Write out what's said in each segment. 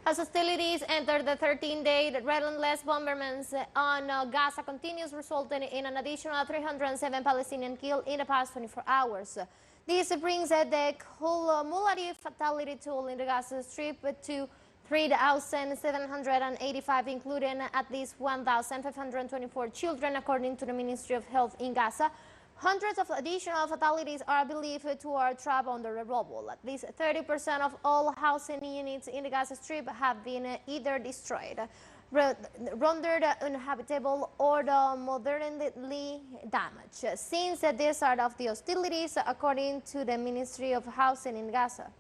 As hostilities enter the 13-day relentless bombardments on Gaza continues, resulting in an additional 307 Palestinians killed in the past 24 hours. This brings the cumulative fatality toll in the Gaza Strip to 3,785, including at least 1,524 children, according to the Ministry of Health in Gaza. Hundreds of additional fatalities are believed to are trapped under the rubble. At least 30% of all housing units in the Gaza Strip have been either destroyed, rendered uninhabitable, or moderately damaged since the start of the hostilities, according to the Ministry of Housing in Gaza.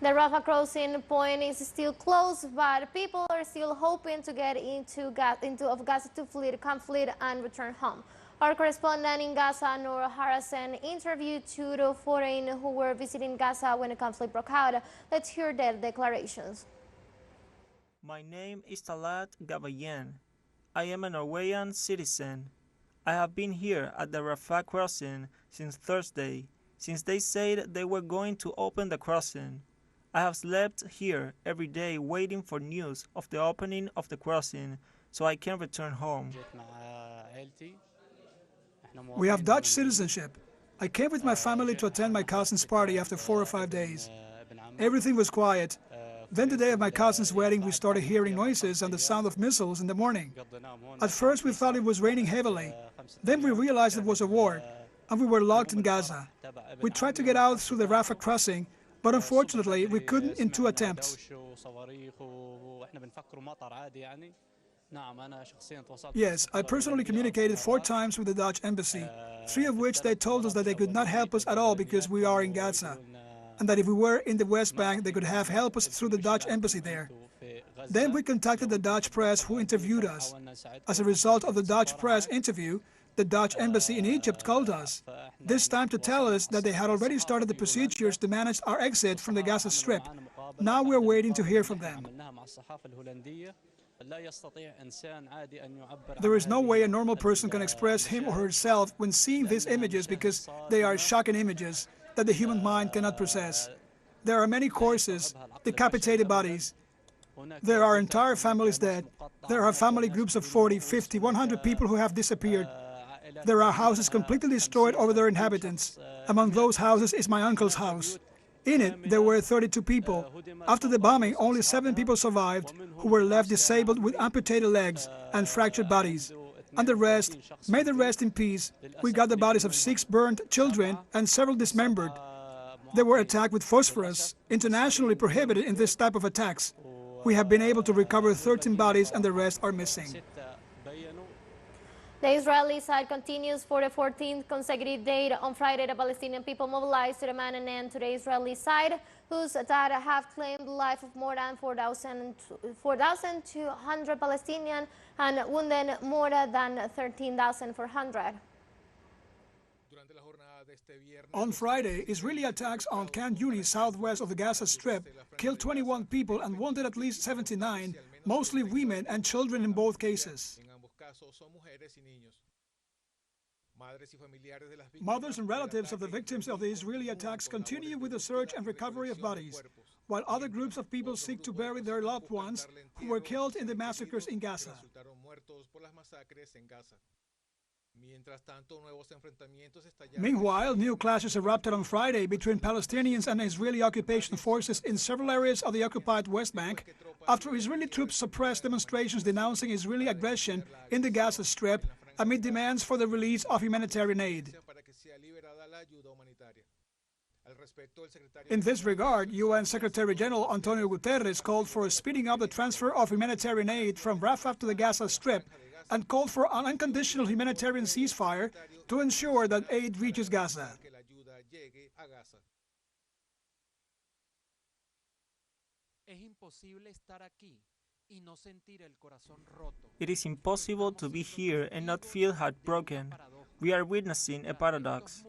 The Rafah crossing point is still closed, but people are still hoping to get into Gaza to flee the conflict and return home. Our correspondent in Gaza, Noor Harassen, interviewed two the foreign who were visiting Gaza when the conflict broke out. Let's hear their declarations. My name is Talat Gabayen. I am a Norwegian citizen. I have been here at the Rafah crossing since Thursday, since they said they were going to open the crossing. I have slept here every day waiting for news of the opening of the crossing so I can return home. We have Dutch citizenship. I came with my family to attend my cousin's party after 4 or 5 days. Everything was quiet. Then the day of my cousin's wedding we started hearing noises and the sound of missiles in the morning. At first we thought it was raining heavily. Then we realized it was a war and we were locked in Gaza. We tried to get out through the Rafah crossing, but unfortunately, we couldn't in 2 attempts. Yes, I personally communicated 4 times with the Dutch embassy, 3 of which they told us that they could not help us at all because we are in Gaza, and that if we were in the West Bank, they could have helped us through the Dutch embassy there. Then we contacted the Dutch press who interviewed us. As a result of the Dutch press interview, the Dutch embassy in Egypt called us, this time to tell us that they had already started the procedures to manage our exit from the Gaza Strip. Now we're waiting to hear from them. There is no way a normal person can express him or herself when seeing these images because they are shocking images that the human mind cannot process. There are many corpses, decapitated bodies. There are entire families dead. There are family groups of 40, 50, 100 people who have disappeared. There are houses completely destroyed over their inhabitants. Among those houses is my uncle's house. In it, there were 32 people. After the bombing, only 7 people survived, who were left disabled with amputated legs and fractured bodies. And the rest, may they rest in peace, we got the bodies of 6 burned children and several dismembered. They were attacked with phosphorus, internationally prohibited in this type of attacks. We have been able to recover 13 bodies and the rest are missing. The Israeli side continues for the 14th consecutive day. On Friday, the Palestinian people mobilized to demand an end to the Israeli side, whose attack have claimed the life of more than 4,200 Palestinians and wounded more than 13,400. On Friday, Israeli attacks on Khan Yunis, southwest of the Gaza Strip, killed 21 people and wounded at least 79, mostly women and children in both cases. Mothers and relatives of the victims of the Israeli attacks continue with the search and recovery of bodies, while other groups of people seek to bury their loved ones who were killed in the massacres in Gaza. Meanwhile, new clashes erupted on Friday between Palestinians and Israeli occupation forces in several areas of the occupied West Bank after Israeli troops suppressed demonstrations denouncing Israeli aggression in the Gaza Strip amid demands for the release of humanitarian aid. In this regard, UN Secretary General Antonio Guterres called for speeding up the transfer of humanitarian aid from Rafah to the Gaza Strip and called for an unconditional humanitarian ceasefire to ensure that aid reaches Gaza. It is impossible to be here and not feel heartbroken. We are witnessing a paradox.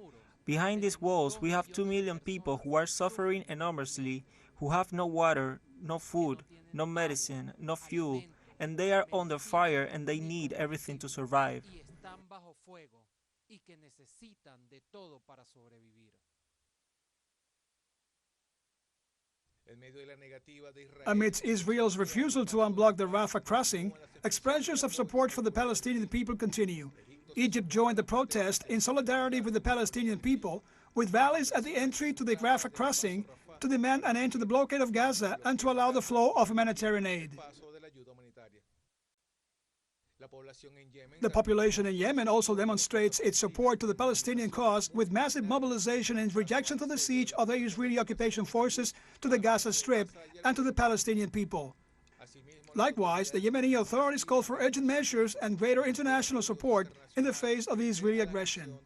Behind these walls, we have 2 million people who are suffering enormously, who have no water, no food, no medicine, no fuel, and they are under fire and they need everything to survive. y que necesitan de todo para sobrevivir. Amidst Israel's refusal to unblock the Rafah crossing, expressions of support for the Palestinian people continue. Egypt joined the protest in solidarity with the Palestinian people, with rallies at the entry to the Rafah crossing to demand an end to the blockade of Gaza and to allow the flow of humanitarian aid. The population in Yemen also demonstrates its support to the Palestinian cause with massive mobilization and rejection to the siege of the Israeli occupation forces to the Gaza Strip and to the Palestinian people. Likewise, the Yemeni authorities call for urgent measures and greater international support in the face of the Israeli aggression.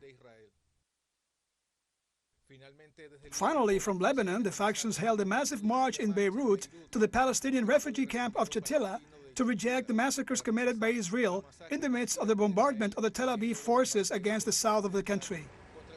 Finally, from Lebanon, the factions held a massive march in Beirut to the Palestinian refugee camp of Shatila to reject the massacres committed by Israel in the midst of the bombardment of the Tel Aviv forces against the south of the country.